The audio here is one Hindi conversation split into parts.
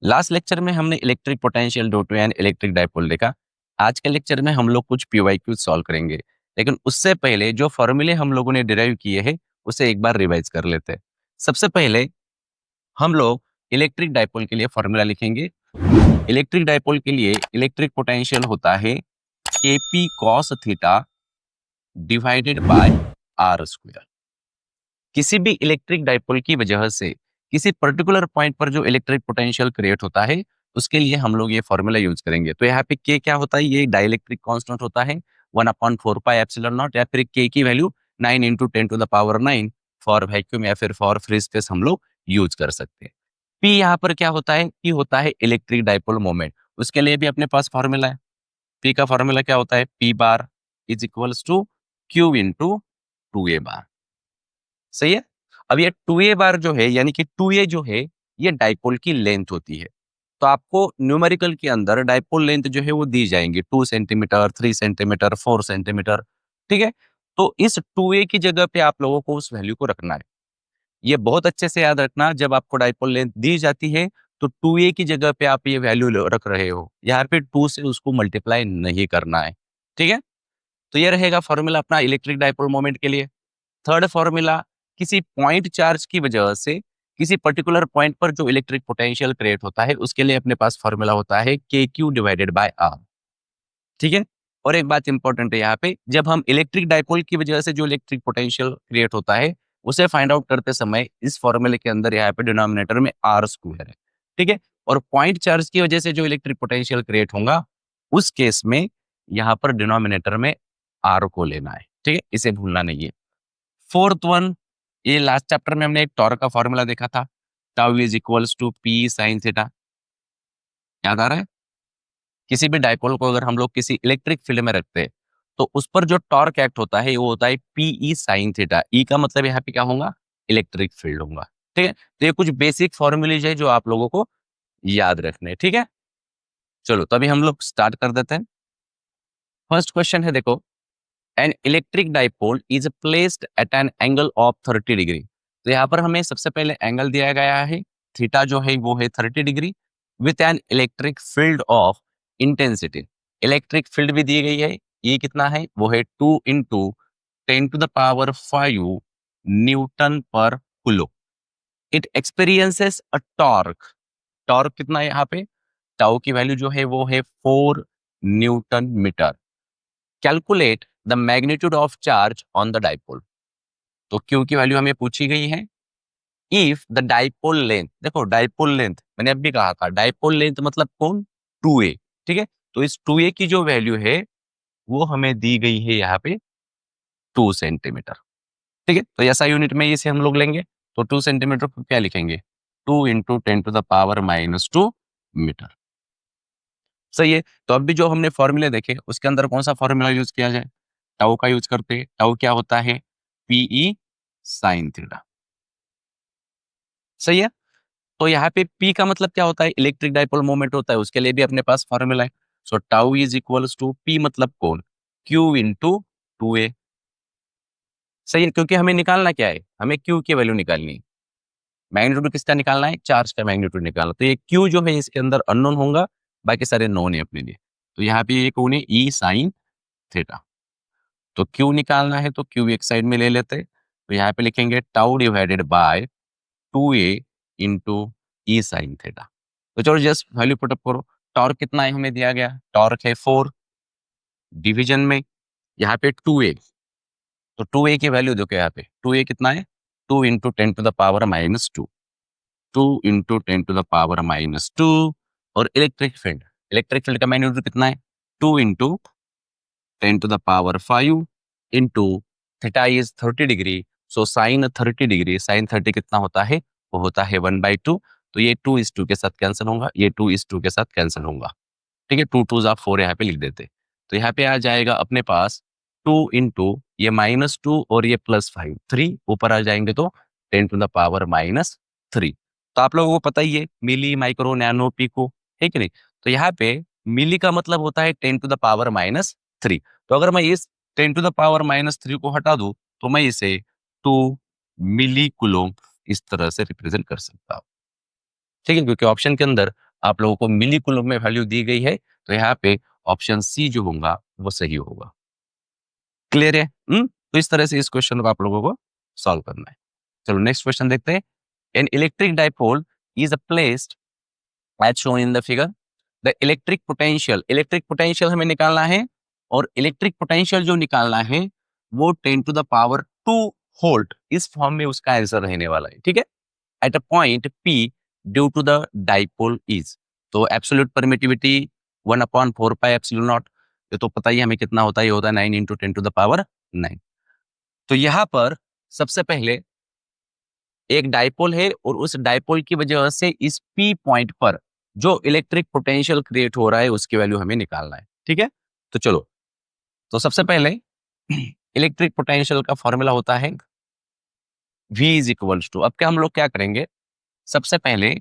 लास्ट लेक्चर में हमने electric potential dot to an electric dipole देखा। आज के लेक्चर में हम लोग कुछ पीवाईक्यू सॉल्व करेंगे, लेकिन उससे पहले जो फॉर्मूले हम लोगों ने डिराइव किए हैं उसे एक बार रिवाइज कर लेते हैं। सबसे पहले हम लोग इलेक्ट्रिक डायपोल के लिए फॉर्मूला लिखेंगे। इलेक्ट्रिक डायपोल के लिए इलेक्ट्रिक पोटेंशियल होता है KP cos theta divided by R square. किसी भी इलेक्ट्रिक डायपोल की वजह से किसी पर्टिकुलर पॉइंट पर जो इलेक्ट्रिक पोटेंशियल क्रिएट होता है उसके लिए हम लोग ये फॉर्मूला यूज करेंगे। तो यहाँ पे के क्या होता है, ये डाइलेक्ट्रिक कांस्टेंट होता है 1/4 पाई एप्सिलॉन नॉट, या फिर के की वैल्यू 9 × 10⁻⁹ फॉर वैक्यूम या फिर फॉर फ्री स्पेस हम लोग यूज कर सकते हैं। पी यहाँ पर क्या होता है, पी होता है इलेक्ट्रिक डायपोल मोमेंट। उसके लिए भी अपने पास फॉर्मूला है। पी का फॉर्मूला क्या होता है, P bar is equals to Q into 2a bar. सही है। अब ये 2a बार जो है, यानी कि 2a जो है ये डाइपोल की लेंथ होती है। तो आपको न्यूमेरिकल के अंदर डाइपोल लेंथ जो है वो दी जाएंगी 2 सेंटीमीटर, 3 सेंटीमीटर, 4 सेंटीमीटर। ठीक है। तो इस 2a की जगह पे आप लोगों को उस वैल्यू को रखना है। ये बहुत अच्छे से याद रखना, जब आपको डाइपोल लेंथ दी जाती है तो 2a की जगह पे आप ये वैल्यू रख रहे हो, यहाँ पे 2 से उसको मल्टीप्लाई नहीं करना है। ठीक है। तो ये रहेगा फॉर्मूला अपना इलेक्ट्रिक डाइपोल मोमेंट के लिए। थर्ड फॉर्मूला, किसी पॉइंट चार्ज की वजह से किसी पर्टिकुलर पॉइंट पर जो इलेक्ट्रिक पोटेंशियल क्रिएट होता है उसके लिए अपने पास फॉर्मूला होता है के क्यू डिवाइडेड बाय आर। ठीक है। और एक बात इंपॉर्टेंट है यहाँ पे, जब हम इलेक्ट्रिक डाइपोल की वजह से जो इलेक्ट्रिक पोटेंशियल क्रिएट होता है उसे फाइंड आउट करते समय इस फॉर्मूले के अंदर यहाँ पे डिनोमिनेटर में आर स्क्वायर है। ठीक है। और पॉइंट चार्ज की वजह से जो इलेक्ट्रिक पोटेंशियल क्रिएट होगा उस केस में यहाँ पर डिनोमिनेटर में आर को लेना है। ठीक है, इसे भूलना नहीं है। फोर्थ वन, ये लास्ट चैप्टर में हमने एक टॉर्क का फॉर्मूला देखा था, tau is equals to p sine theta. याद आ रहा है। किसी भी डाइपोल को अगर हम लोग किसी इलेक्ट्रिक फील्ड में रखते हैं तो उस पर जो टॉर्क एक्ट होता है वो होता है पीई साइन थीटा। ई का मतलब यहाँ पे क्या होगा, इलेक्ट्रिक फील्ड होगा। ठीक है। तो ये कुछ बेसिक फॉर्मूलेज है जो आप लोगों को याद रखने हैं। ठीक है। चलो तो अभी हम लोग स्टार्ट कर देते हैं। फर्स्ट क्वेश्चन है, देखो, N electric dipole is placed at an angle of 30 degree. तो यहाँ पर हमें सबसे पहले एंगल दिया गया है, थीटा जो है वो है 30 degree, with an electric field of intensity. Electric field भी दी गई है, ये कितना है, वो है 2 × 10⁻⁵ न्यूटन पर coulomb. It experiences a torque. Torque कितना है यहाँ पे, टाउ की वैल्यू जो है वो है 4 newton metre. Calculate the magnitude of charge on the dipole. तो क्यू की वैल्यू हमें पूछी गई है। इफ द डाइपोल लेंथ, देखो डाइपोल लेंथ मैंने अभी कहा था, डाइपोल लेंथ मतलब कौन, 2a। ठीक है। तो इस 2a की जो वैल्यू है वो हमें दी गई है यहाँ पे 2 सेंटीमीटर। ठीक है। तो ऐसा यूनिट में इसे हम लोग लेंगे तो 2 सेंटीमीटर को क्या लिखेंगे, 2 × 10⁻⁻² मीटर। सही है। तो अब भी जो हमने फॉर्मूले देखे उसके अंदर कौन सा फॉर्मूला यूज किया जाए, टाउ का यूज करते हैं। टाउ क्या होता है, पीई साइन थीटा। सही है। तो यहाँ पे पी का मतलब क्या होता है, इलेक्ट्रिक डाइपोल मोमेंट होता है, उसके लिए भी अपने पास फॉर्मूला है। So tau is equals to p मतलब कौन, क्यू इंटू 2a। सही है। क्योंकि हमें निकालना क्या है, हमें क्यू की वैल्यू निकालनी है। मैग्नीट्यूड किसका निकालना है, चार्ज का मैग्नीट्यूड निकालना। तो ये क्यू जो है इसके अंदर अननोन होगा, बाकी सारे नोन है अपने लिए। तो यहाँ पे ये कौन है, ई साइन थीटा। तो क्यू निकालना है तो क्यू एक साइड में ले लेते हैं। तो यहाँ पे लिखेंगे tau divided by 2a into E sine theta. तो चलो जस्ट वैल्यू पुटअप करो। टॉर्क कितना है हमें दिया गया, टॉर्क है 4, डिवीजन में यहाँ पे 2a। तो 2a की वैल्यू देखो यहाँ पे, 2a कितना है, 2 × 10⁻⁻²। 2 × 10⁻²। और इलेक्ट्रिक फील्ड, इलेक्ट्रिक फील्ड का मैग्नीट्यूड कितना है, 2 × 10⁵ into theta is 30 degree. So sine 30 degree, sine 30 कितना होता है, वो होता है 1/2। तो ये 2:2 के साथ कैंसिल होगा, ये 2:2 के साथ कैंसिल होगा। ठीक है। 2 2 4 यहाँ पे लिख देते। तो यहाँ पे आ जाएगा अपने पास 2 इंटू ये -2 और ये +5, 3 ऊपर आ जाएंगे तो 10⁻⁻3। तो आप लोगों को पता ही है मिली, माइक्रो, नैनो, पिको, है कि नहीं। तो यहाँ पे मिली का मतलब होता है 10⁻⁻3। तो अगर मैं इस 10⁻⁻3 को हटा दूं तो मैं इसे 2 मिली कूलम इस तरह से रिप्रेजेंट कर सकता हूँ। ठीक है। क्योंकि ऑप्शन के अंदर आप लोगों को मिली कूलम में वैल्यू दी गई है, तो यहाँ पे ऑप्शन सी जो होगा वो सही होगा। क्लियर है? तो इस तरह से इस क्वेश्चन को आप लोगों को सॉल्व करना है। चलो नेक्स्ट क्वेश्चन देखते हैं। An electric dipole is placed as shown in the figure. The electric potential हमें निकालना है, और इलेक्ट्रिक पोटेंशियल जो निकालना है वो 10 टू द पावर 2 वोल्ट इस फॉर्म में उसका आंसर रहने वाला है। ठीक है, at a point P due to the dipole is. तो absolute permittivity 1/4 pi epsilon naught, ये तो पता ही है हमें कितना होता है, ये होता है 9 इंटू 10 टू द पावर 9। तो यहाँ पर सबसे पहले एक डाइपोल है, और उस डाइपोल की वजह से इस P पॉइंट पर जो इलेक्ट्रिक पोटेंशियल क्रिएट हो रहा है उसकी वैल्यू हमें निकालना है। ठीक है, तो चलो, तो सबसे पहले इलेक्ट्रिक पोटेंशियल का फॉर्मूला होता है V इज इक्वल्स टू। अब क्या हम लोग क्या करेंगे, सबसे पहले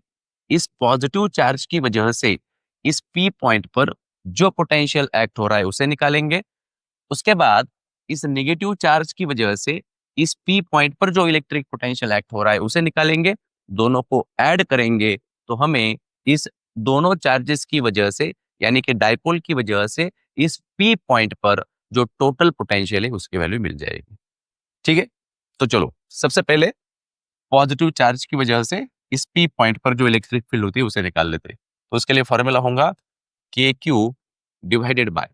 इस पॉजिटिव चार्ज की वजह से इस P पॉइंट पर जो पोटेंशियल एक्ट हो रहा है उसे निकालेंगे। उसके बाद इस नेगेटिव चार्ज की वजह से इस P पॉइंट पर जो इलेक्ट्रिक पोटेंशियल एक्ट हो रहा है उसे निकालेंगे। दोनों को ऐड करेंगे तो हमें इस दोनों चार्जेस की वजह से, यानी कि डाइपोल की वजह से, इस P पॉइंट पर जो टोटल पोटेंशियल है उसकी वैल्यू मिल जाएगी। ठीक है, तो चलो सबसे पहले पॉजिटिव चार्ज की वजह से इस P पॉइंट पर जो इलेक्ट्रिक फील्ड होती है उसे निकाल लेते हैं। तो उसके लिए फॉर्मूला होगा KQ डिवाइडेड बाय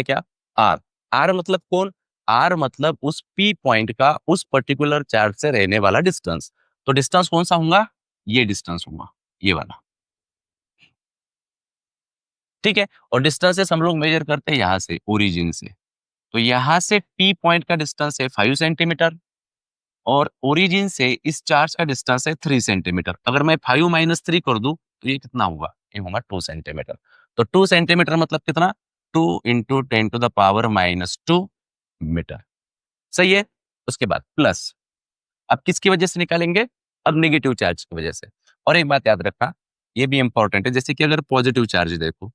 क्या, R। R मतलब कौन, R मतलब उस P पॉइंट का उस पर्टिकुलर चार्ज से रहने वाला डिस्टेंस। तो डिस्टेंस कौन सा होगा, ये डिस्टेंस होगा, ये वाला। ठीक है, और डिस्टेंसेस हम लोग मेजर करते हैं यहाँ से, ओरिजिन से। तो यहाँ से P पॉइंट का डिस्टेंस है 5 सेंटीमीटर, और ओरिजिन से इस चार्ज का डिस्टेंस है 3 सेंटीमीटर। अगर मैं 5 माइनस 3 कर दूं तो ये कितना होगा, ये होगा 2 सेंटीमीटर। तो 2 सेंटीमीटर मतलब कितना, 2 into 10 to the power -2 metre. सही है, उसके बाद प्लस, अब किसकी वजह से निकालेंगे, अब नेगेटिव चार्ज की वजह से। और एक बात याद रखना, ये भी इंपॉर्टेंट है, जैसे कि अगर पॉजिटिव चार्ज देखो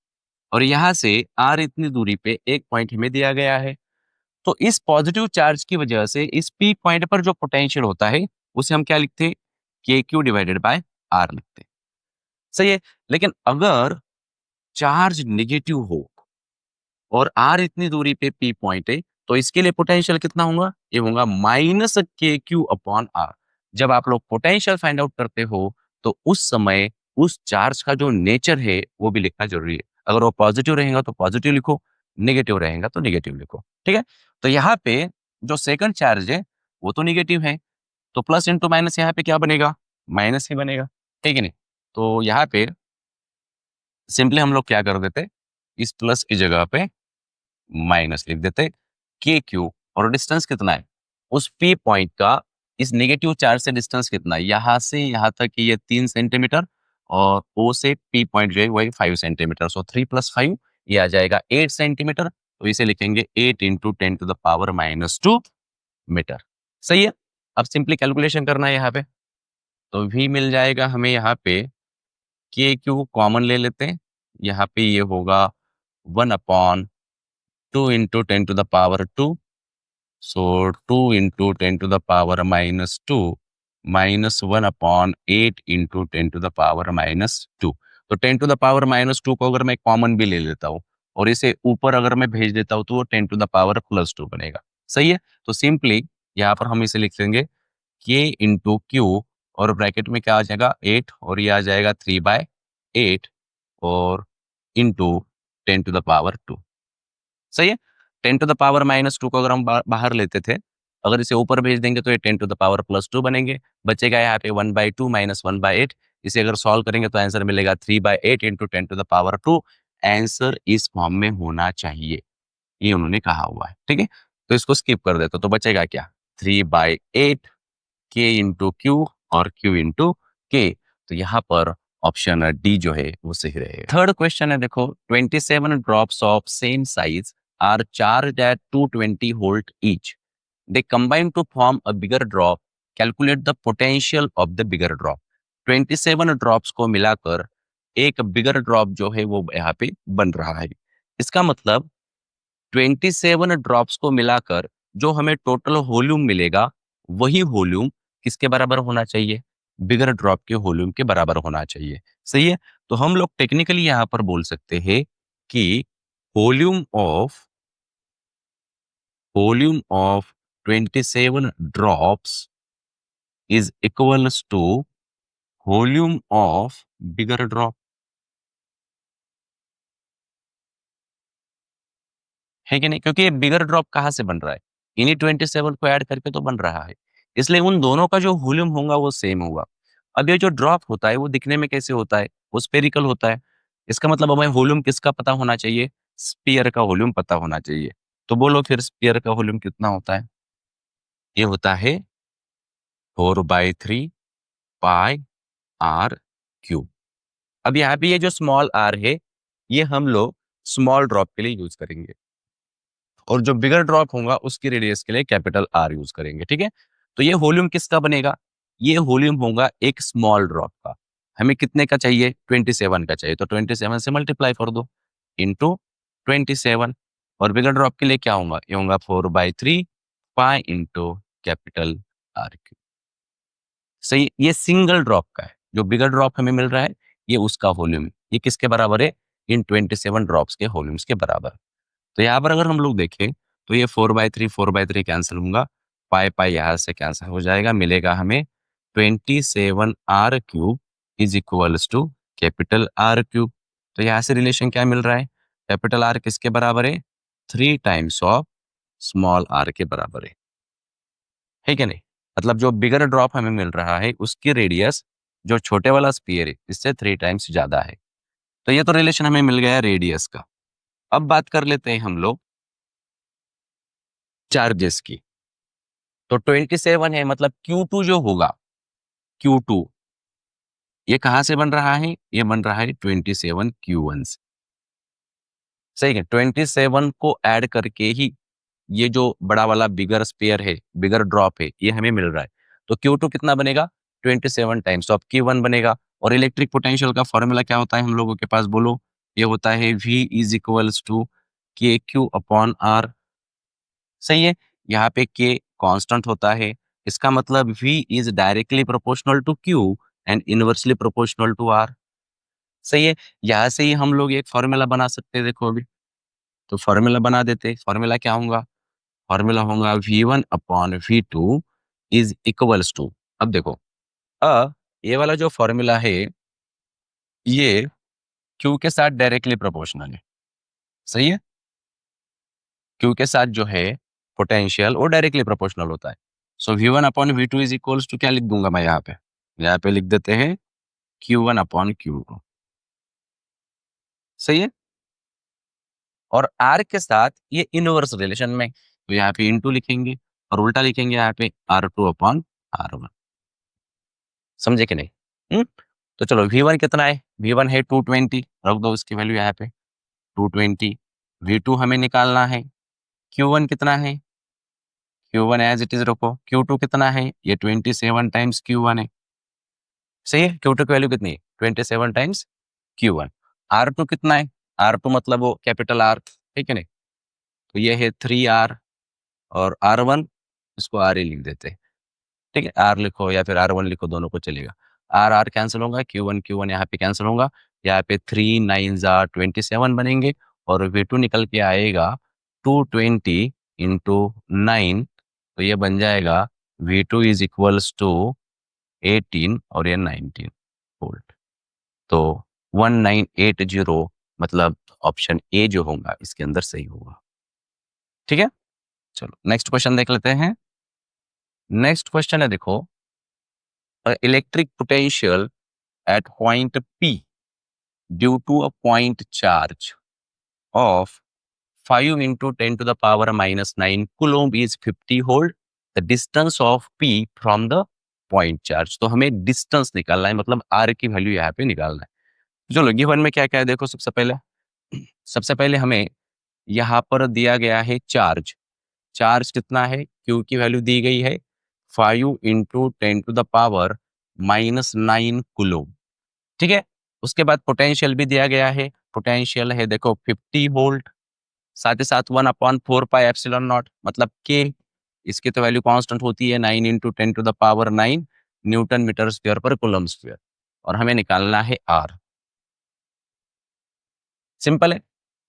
और यहाँ से R इतनी दूरी पे एक पॉइंट हमें दिया गया है, तो इस पॉजिटिव चार्ज की वजह से इस P पॉइंट पर जो पोटेंशियल होता है उसे हम क्या लिखते हैं, KQ डिवाइडेड बाय R लिखते हैं। सही है, लेकिन अगर चार्ज नेगेटिव हो और R इतनी दूरी पे P पॉइंट है, तो इसके लिए पोटेंशियल कितना होगा, ये होगा -KQ/R। जब आप लोग पोटेंशियल फाइंड आउट करते हो तो उस समय उस चार्ज का जो नेचर है वो भी लिखना जरूरी है। अगर वो पॉजिटिव रहेगा तो पॉजिटिव लिखो, नेगेटिव रहेगा तो नेगेटिव लिखो। ठीक है, तो यहाँ पे जो सेकंड चार्ज है वो तो नेगेटिव है, तो प्लस इंटू माइनस यहाँ पे क्या बनेगा, माइनस ही बनेगा। ठीक है नहीं, तो यहाँ पे सिंपली हम लोग क्या कर देते, इस प्लस की जगह पे माइनस लिख देते, के क्यू, और डिस्टेंस कितना है उस पी पॉइंट का इस नेगेटिव चार्ज से डिस्टेंस कितना है, यहाँ से यहाँ तक ये 3 सेंटीमीटर, और ओ से पी पॉइंट जो है वही 5 सेंटीमीटर। सो 3 + 5 ये आ जाएगा 8 सेंटीमीटर। तो इसे लिखेंगे 8 into 10 to the power -2 metre. सही है, अब सिंपली कैलकुलेशन करना है यहाँ पे, तो भी मिल जाएगा हमें यहाँ पे, के क्यू कॉमन ले लेते हैं, यहाँ पे ये होगा 1/2 into 10 to the power 2। So 2 into 10 to the power -2 -1/8 into 10 to the power -2। तो 10 टू द पावर -2 को अगर मैं कॉमन भी ले लेता हूँ और इसे ऊपर अगर मैं भेज देता हूँ तो वो 10 टू द पावर +2 बनेगा। सही है, तो सिंपली यहाँ पर हम इसे लिख लेंगे के इंटू क्यू, और ब्रैकेट में क्या आ जाएगा 8, और ये आ जाएगा 3/8, और इंटू 10 टू द पावर 2। सही है, 10 टू द पावर -2 को अगर हम बाहर लेते थे, अगर इसे ऊपर भेज देंगे तो ये 10 टू द पावर +2 बनेंगे। बचेगा यहाँ पे 1/2 -1/8। इसे अगर सॉल्व करेंगे तो आंसर मिलेगा 3/8 into 10 to the power 2। Answer इस फॉर्म में होना चाहिए, ये उन्होंने कहा हुआ है। ठीक है, तो इसको स्किप कर देते तो बचेगा क्या, 3/8 के इंटू क्यू और क्यू इंटू के। तो यहाँ पर ऑप्शन डी जो है वो सही रहेगा। थर्ड क्वेश्चन है, देखो 27 drops of same size are charged at 220 volt each. They combine to form a bigger drop, calculate the potential of the bigger drop. 27 drops को मिलाकर एक बिगर ड्रॉप जो है वो यहाँ पे बन रहा है। इसका मतलब 27 ड्रॉप्स को मिलाकर जो हमें टोटल वॉल्यूम मिलेगा, वही वॉल्यूम किसके बराबर होना चाहिए, बिगर ड्रॉप के वॉल्यूम के बराबर होना चाहिए। सही है? तो हम लोग टेक्निकली यहाँ पर बोल सकते हैं कि volume of volume of 27 drops is equals to volume of bigger drop. है कि नहीं? क्योंकि ये बिगर ड्रॉप कहाँ से बन रहा है? इन्हीं 27 को ऐड करके तो बन रहा है। इसलिए उन दोनों का जो वॉल्यूम होगा वो सेम होगा। अब ये जो ड्रॉप होता है वो दिखने में कैसे होता है? वो स्फेरिकल होता है। इसका मतलब हमें वॉल्यूम किसका पता होना चाहिए? स्फीयर का वॉल्यूम पता होना चाहिए। तो बोलो फिर स्फीयर का वॉल्यूम कितना होता है? ये होता है 4/3 पाई आर क्यूब। अब यहाँ पे ये जो स्मॉल आर है, ये हम लोग स्मॉल ड्रॉप के लिए यूज करेंगे। और जो बिगर ड्रॉप होगा उसकी रेडियस के लिए कैपिटल आर यूज करेंगे। ठीक है? तो ये वॉल्यूम किसका बनेगा? ये वॉल्यूम होगा एक स्मॉल ड्रॉप का। हमें कितने का चाहिए? 27 का चाहिए। तो 27 से मल्टीप्लाई कर दो इंटू 27। और बिगर ड्रॉप के लिए क्या होगा? ये होगा 4/3 pi into capital R cube. सही, ये सिंगल ड्रॉप का है। जो बिगर ड्रॉप हमें मिल रहा है ये उसका वॉल्यूम है। ये किसके बराबर है? इन 27 ड्रॉप्स के वॉल्यूम्स के बराबर। तो यहाँ पर अगर हम लोग देखें तो ये 4/3 कैंसिल होगा, पाई पाई यहाँ से कैंसिल हो जाएगा, मिलेगा हमें 27 R cube is equals to capital R cube. तो यहाँ से रिलेशन क्या मिल रहा है? कैपिटल आर किसके बराबर है? 3 टाइम्स ऑफ स्मॉल आर के बराबर है क्या नहीं? मतलब जो बिगर ड्रॉप हमें मिल रहा है उसकी रेडियस जो छोटे वाला स्फीयर है इससे 3 टाइम्स ज्यादा है। तो ये तो रिलेशन हमें मिल गया रेडियस का। अब बात कर लेते हैं हम लोग चार्जेस की। तो 27 है, मतलब Q2 जो होगा, Q2 ये कहाँ से बन रहा है? ये बन रहा है 27 Q1 से। सही है? 27 को ऐड करके ही ये जो बड़ा वाला बिगर स्पेयर है, बिगर ड्रॉप है, ये हमें मिल रहा है। तो Q2 कितना बनेगा? 27 टाइम्स ऑफ Q1 बनेगा। और इलेक्ट्रिक पोटेंशियल का फॉर्मूला क्या होता है हम लोगों के पास? बोलो। ये होता है V is equals to k Q upon are. सही है? यहाँ पे के कांस्टेंट होता है। इसका मतलब V is directly proportional to Q and inversely proportional to R। सही है? यहाँ से ही हम लोग एक फॉर्मूला बना सकते हैं। देखो अभी तो फॉर्मूला बना देते। फॉर्मूला क्या होगा? फॉर्मूला होगा V1 upon V2 is equals to. अब देखो, ये वाला जो फॉर्मूला है ये Q के साथ डायरेक्टली प्रोपोर्शनल है। सही है? Q के साथ जो है पोटेंशियल वो डायरेक्टली प्रोपोर्शनल होता है। So V1 upon V2 is equals to क्या लिख दूंगा मैं यहाँ पे? यहाँ पे लिख देते हैं Q1 अपॉन Q2। सही है? और R के साथ ये इनवर्स रिलेशन में, तो यहाँ पे इनटू लिखेंगे और उल्टा लिखेंगे यहाँ पे R2 अपॉन R1। समझे कि नहीं? हम्म। तो चलो V1 कितना है? V1 है 220, रख दो उसकी वैल्यू यहाँ पे 220। V2 हमें निकालना है। Q1 कितना है? Q1 एज इट इज रखो। Q2 कितना है? ये 27 टाइम्स Q1 है। सही है? Q2 की वैल्यू कितनी है? 27 टाइम्स Q1। R2 कितना है? R2 मतलब वो कैपिटल R। ठीक है नहीं? तो ये है 3R। और R1 इसको R ही लिख देते हैं। ठीक है? R लिखो या फिर R1 लिखो, दोनों को चलेगा। R R कैंसिल होगा, Q1 यहाँ पे कैंसिल होगा। यहाँ पे 3 9 27 बनेंगे। और V2 निकल के आएगा 220 इंटू 9। तो ये बन जाएगा V2 इज इक्वल्स टू 18 और ये 19 वोल्ट। तो 1980, मतलब ऑप्शन ए जो होगा इसके अंदर सही होगा। ठीक है? चलो नेक्स्ट क्वेश्चन देख लेते हैं। नेक्स्ट क्वेश्चन है, देखो, electric potential at point P due to a point charge of 5 into 10 to the power minus 9 coulomb is 50 volt. The distance of P from the point charge. तो हमें डिस्टेंस निकालना है, मतलब R की वैल्यू यहाँ पे निकालना है। चलो गिवन में क्या क्या है देखो। सबसे पहले हमें यहाँ पर दिया गया है चार्ज। चार्ज कितना है? Q की वैल्यू दी गई है 5 into 10 to the power -9 coulomb. ठीक है? उसके बाद पोटेंशियल भी दिया गया है। पोटेंशियल है देखो 50 वोल्ट। साथ ही साथ 1/4 पाई एप्सिलॉन नॉट, मतलब के। इसकी तो वैल्यू कांस्टेंट होती है 9 into 10 to the power 9। Newton metre square पर कूलम स्क्वायर, और हमें निकालना है आर। सिंपल है।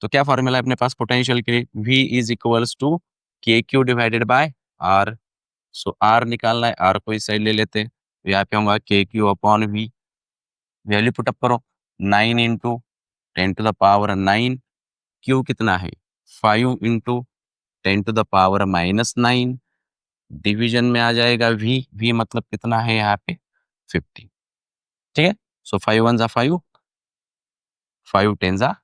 तो क्या फॉर्मूला है अपने पास पोटेंशियल के लिए? V is equals to k Q divided by R. So R निकालना है, आर को इस साइड ले लेते हैं, तो यहाँ पे होगा k Q upon V. Value put up करो, 9 इंटू 10⁻9। क्यू कितना है? 5 इंटू 10⁻−9। डिवीजन में आ जाएगा वी मतलब कितना है यहाँ पे? 50। ठीक है। सो 5 1 जा 5, 5 10 जा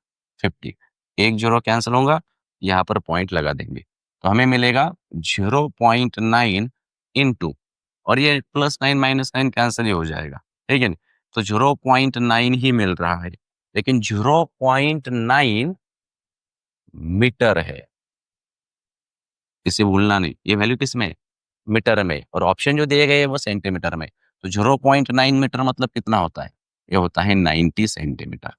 50। एक जीरो कैंसिल होगा, यहाँ पर पॉइंट लगा देंगे, तो हमें मिलेगा 0.9 इंटू, और ये +9 -9 कैंसिल ही हो जाएगा, ठीक है ना? तो 0.9 ही मिल रहा है, लेकिन 0.9 मीटर है, इसे भूलना नहीं। ये वैल्यू किस में है? मीटर में, और ऑप्शन जो दिए गए हैं वो सेंटीमीटर में। तो 0.9 मीटर मतलब कितना होता है? ये होता है 90 सेंटीमीटर।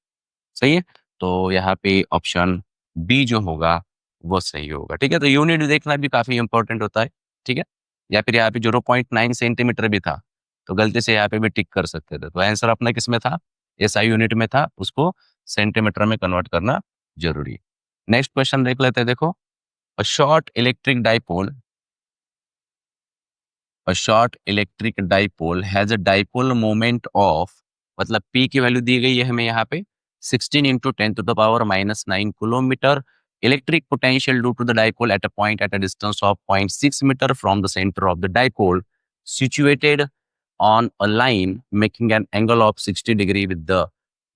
सही है। तो यहाँ पे ऑप्शन बी जो होगा वो सही होगा। ठीक है। तो यूनिट देखना भी काफी इंपॉर्टेंट होता है। ठीक है। या फिर यहाँ पे 0.9 सेंटीमीटर भी था, तो गलती से यहाँ पे भी टिक कर सकते थे। तो आंसर अपना किस में था? एसआई यूनिट में था, उसको सेंटीमीटर में कन्वर्ट करना जरूरी है। नेक्स्ट क्वेश्चन देख लेते हैं। देखो, a short electric dipole a short electric dipole has a dipole moment of, मतलब P की वैल्यू दी गई है हमें यहाँ पे 16 into 10⁻⁻9 kilometre. Electric potential due to the dipole at a point at a distance of 0.6 metre from the centre of the dipole situated on a line making an angle of 60 degree with the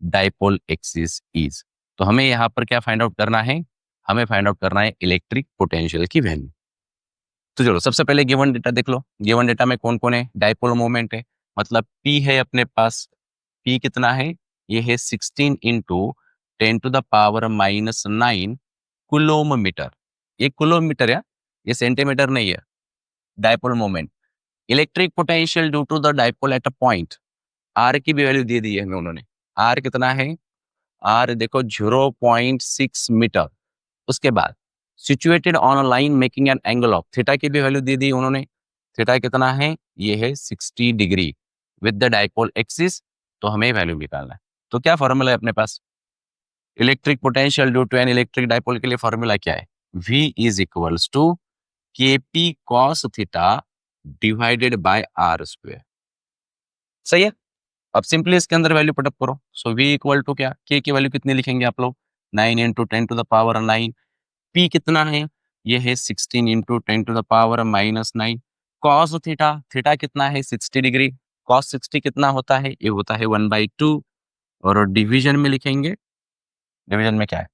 dipole axis is। तो हमें यहाँ पर क्या फाइंड आउट करना है? हमें फाइंड आउट करना है इलेक्ट्रिक पोटेंशियल की वैल्यू। तो चलो सबसे पहले गिवन डेटा देख लो। गिवन डेटा में कौन कौन है? डाइपोल मोमेंट है, मतलब P है अपने पास। P कितना है? ये है 16 इंटू 10⁻⁻9 कुलोमीटर। ये किलोमीटर है, ये सेंटीमीटर नहीं है। Dipole moment, electric potential due to the dipole at a point. R की भी वैल्यू दे दी है हमें उन्होंने। आर कितना है? आर देखो 0.6 मीटर। उसके बाद situated on a line making an angle of, theta की भी वैल्यू दे दी उन्होंने। थीटा कितना है? ये है 60 degree with the dipole axis. तो हमें वैल्यू निकालना है। तो क्या फॉर्मूला है अपने पास? Electric potential due to an electric dipole के लिए फॉर्मूला क्या है? V is equals to K P cos theta divided by R square. सही है। अब सिंपली इसके अंदर वैल्यू पुटअप करो। सो V इक्वल टू क्या? K की वैल्यू कितनी लिखेंगे आप लोग? 9 इंटू 10⁻9। P कितना है? ये है 16 इंटू 10⁻⁻9। कॉस थीटा, थीटा कितना है? 60 डिग्री। कॉस 60 कितना होता है? ये होता है 1/2। और डिवीजन में लिखेंगे, डिवीजन में क्या है?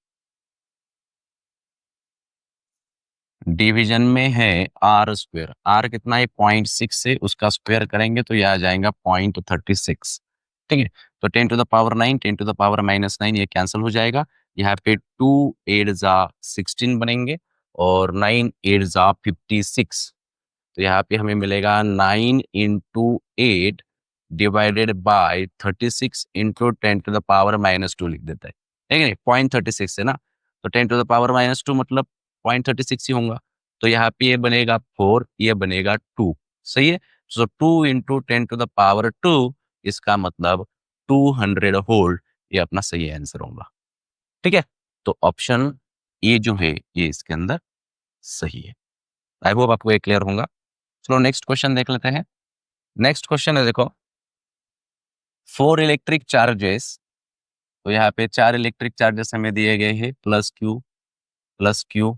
डिवीजन में है आर स्क्वायर। आर कितना है? 0.6 से उसका स्क्वायर करेंगे तो यह आ जाएगा 0.36। ठीक है। तो 10⁻9, 10⁻−9 ये कैंसिल हो जाएगा। यहाँ पे 2 8 जा 16 बनेंगे, और 9 8 जा 56। तो यहाँ पे हमें मिलेगा 9 इंटू 8 डिवाइडेड बाय 36 इंटू 10⁻⁻2 लिख देता है। ठीक है, 0.36 है ना, तो 10⁻⁻2 मतलब 0.36 ही होगा। तो यहाँ पे ये बनेगा 4, ये बनेगा 2। सही है। सो 2 इंटू 10⁻2, इसका मतलब 200 वोल्ट। ये अपना सही आंसर होगा। ठीक है। तो ऑप्शन ए जो है ये इसके अंदर सही है। आई होप आपको ये क्लियर होगा। चलो नेक्स्ट क्वेश्चन देख लेते हैं। नेक्स्ट क्वेश्चन है, देखो, 4 इलेक्ट्रिक चार्जेस। तो यहाँ पे 4 इलेक्ट्रिक चार्जेस हमें दिए गए हैं, प्लस क्यू,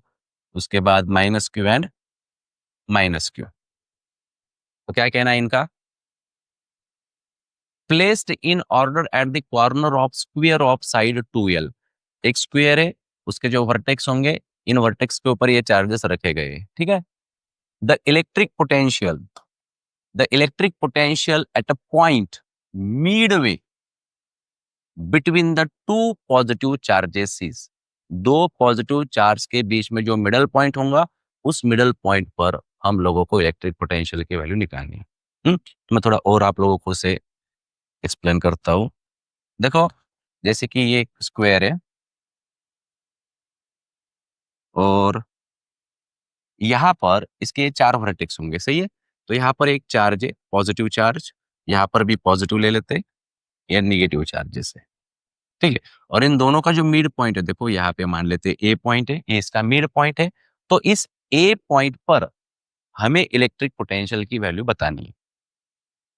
उसके बाद minus Q and minus Q. तो क्या कहना है इनका? Placed in order at the corner of square of side 2L। एक स्क्वायर है, उसके जो वर्टेक्स होंगे, इन वर्टेक्स के ऊपर ये चार्जेस रखे गए हैं। ठीक है। The electric potential, the electric potential at a point Midway between the two positive charges is. दो पॉजिटिव चार्ज के बीच में जो मिडल पॉइंट होगा, उस मिडल पॉइंट पर हम लोगों को इलेक्ट्रिक पोटेंशियल की वैल्यू निकालनी है। तो मैं थोड़ा और आप लोगों को उसे एक्सप्लेन करता हूँ। देखो, जैसे कि ये स्क्वायर है, और यहाँ पर इसके 4 वर्टेक्स होंगे। सही है। तो यहाँ पर एक चार्ज है, पॉजिटिव चार्ज, यहाँ पर भी पॉजिटिव ले लेते या नेगेटिव चार्जेस है, ठीक है। और इन दोनों का जो मिड पॉइंट है, देखो यहाँ पे मान लेते ए पॉइंट है, ये इसका मिड पॉइंट है। तो इस ए पॉइंट पर हमें इलेक्ट्रिक पोटेंशियल की वैल्यू बतानी है,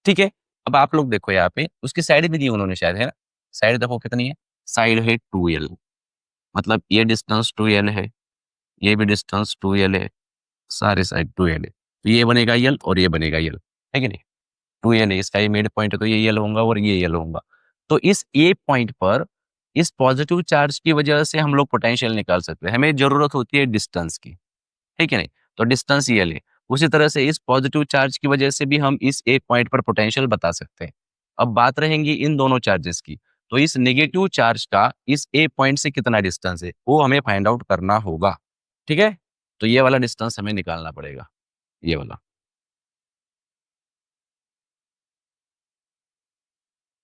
ठीक है। अब आप लोग देखो यहाँ पे उसकी साइड भी दी उन्होंने शायद, है ना? साइड देखो कितनी है, साइड है 2l, मतलब ये डिस्टेंस 2l है, ये भी डिस्टेंस 2l है, सारे साइड 2l है। तो ये बनेगा यल और ये बनेगा यल, है कि नहीं? 2l है, इसका ये मिड पॉइंट है, तो ये यल होगा और ये यल होगा। तो इस ए पॉइंट पर इस पॉजिटिव चार्ज की वजह से हम लोग पोटेंशियल निकाल सकते हैं। हमें जरूरत होती है डिस्टेंस की, ठीक है नहीं? तो डिस्टेंस ये ले। उसी तरह से इस पॉजिटिव चार्ज की वजह से भी हम इस एक पॉइंट पर पोटेंशियल बता सकते हैं। अब बात रहेंगी इन दोनों चार्जेस की। तो इस नेगेटिव चार्ज का इस ए पॉइंट से कितना डिस्टेंस है, वो हमें फाइंड आउट करना होगा, ठीक है? तो ये वाला डिस्टेंस हमें निकालना पड़ेगा, ये वाला।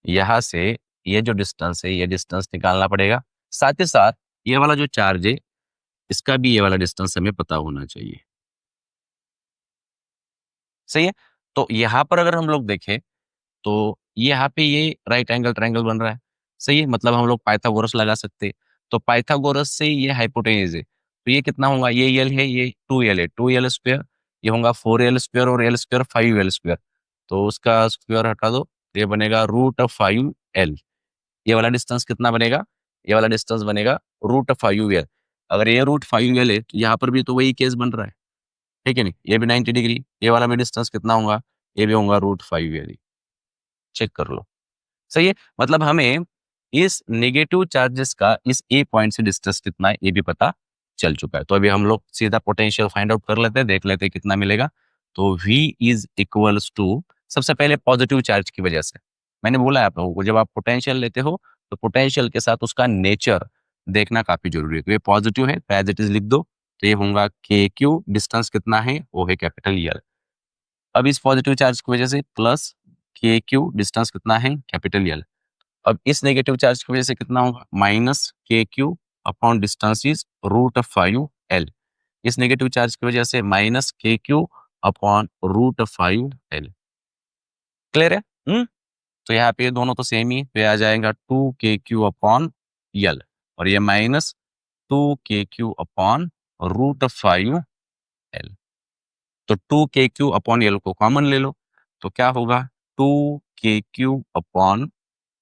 यहाँ से ये जो डिस्टेंस है, ये डिस्टेंस निकालना पड़ेगा। साथ ही साथ ये वाला जो चार्ज है, इसका भी ये वाला डिस्टेंस हमें पता होना चाहिए। सही है? तो यहाँ पर अगर हम लोग देखें तो यहाँ पे ये राइट एंगल ट्रायंगल बन रहा है। सही है? मतलब हम लोग पाइथागोरस लगा सकते हैं। तो पाइथागोरस से ये हाइपोटेन्यूज है। तो ये कितना होगा? ये एल है, ये 2l है। 2l स्क्वायर, ये होगा 4l स्क्वायर और l स्क्वायर 5l स्क्वायर। तो उसका स्क्वायर हटा दो, तो ये बनेगा √5l। ये वाला डिस्टेंस कितना बनेगा? ये वाला डिस्टेंस बनेगा √5l। अगर ये √5l है, तो यहाँ पर भी तो वही केस बन रहा है। ठीक है नहीं? ये भी 90 डिग्री, ये वाला भी डिस्टेंस कितना होगा? ये भी होगा √5l। चेक कर लो। सही है? मतलब हमें इस नेगेटिव चार्जेस का इस ए पॉइंट से डिस्टेंस कितना है, ये भी पता चल चुका है। तो अभी हम लोग सीधा पोटेंशियल फाइंड आउट कर लेते हैं, देख लेते हैं कितना मिलेगा। तो V इज इक्वल्स टू, सबसे पहले पॉजिटिव चार्ज की वजह से मैंने बोला है आप लोगों को, जब आप पोटेंशियल लेते हो तो पोटेंशियल के साथ उसका नेचर देखना काफी जरूरी है। तो ये पॉजिटिव है, तो एज इट इज लिख दो। तो ये होगा KQ, डिस्टेंस कितना है? वो है कैपिटल L। अब इस पॉजिटिव चार्ज की वजह से प्लस KQ, डिस्टेंस कितना है? Capital L। अब इस नेगेटिव चार्ज की वजह से कितना होगा? Minus KQ upon distance is √5l। इस नेगेटिव चार्ज की वजह से minus KQ upon √5l। Clear है? तो यहाँ पे ये दोनों तो सेम ही, तो ये आ जाएगा 2KQ अपॉन L, और ये माइनस 2KQ अपॉन √5l। तो 2KQ अपॉन L को कॉमन ले लो, तो क्या होगा? 2KQ अपॉन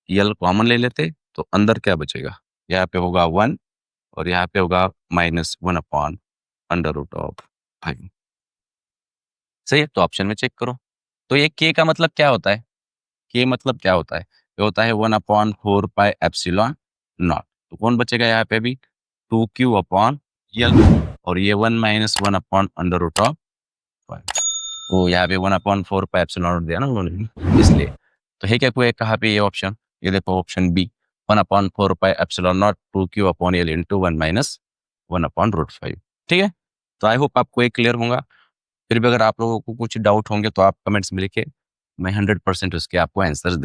L कॉमन ले लेते, तो अंदर क्या बचेगा? यहाँ पे होगा 1 और यहाँ पे होगा -1 अपॉन √5। सही है? तो ऑप्शन में चेक करो। तो ये K का मतलब क्या होता है? K मतलब क्या होता है? ये होता है 1/4πε0। तो कौन बचेगा यहाँ पे अभी? 2Q अपॉन L, और ये 1 - 1 अपॉन √5। तो यहाँ पे 1/4πε0 दिया ना उन्होंने, इसलिए। तो है क्या कोई कहाँ पे ये ऑप्शन? ये देखो option B, 1/4πε0 2Q upon L into 1 - 1 upon √5। ठीक है? तो आई होप आपको ये क्लियर होगा। फिर भी अगर आप लोगों को कुछ डाउट होंगे तो आप कमेंट्स में लिखे, मैं 100% उसके आपको आंसर्स दे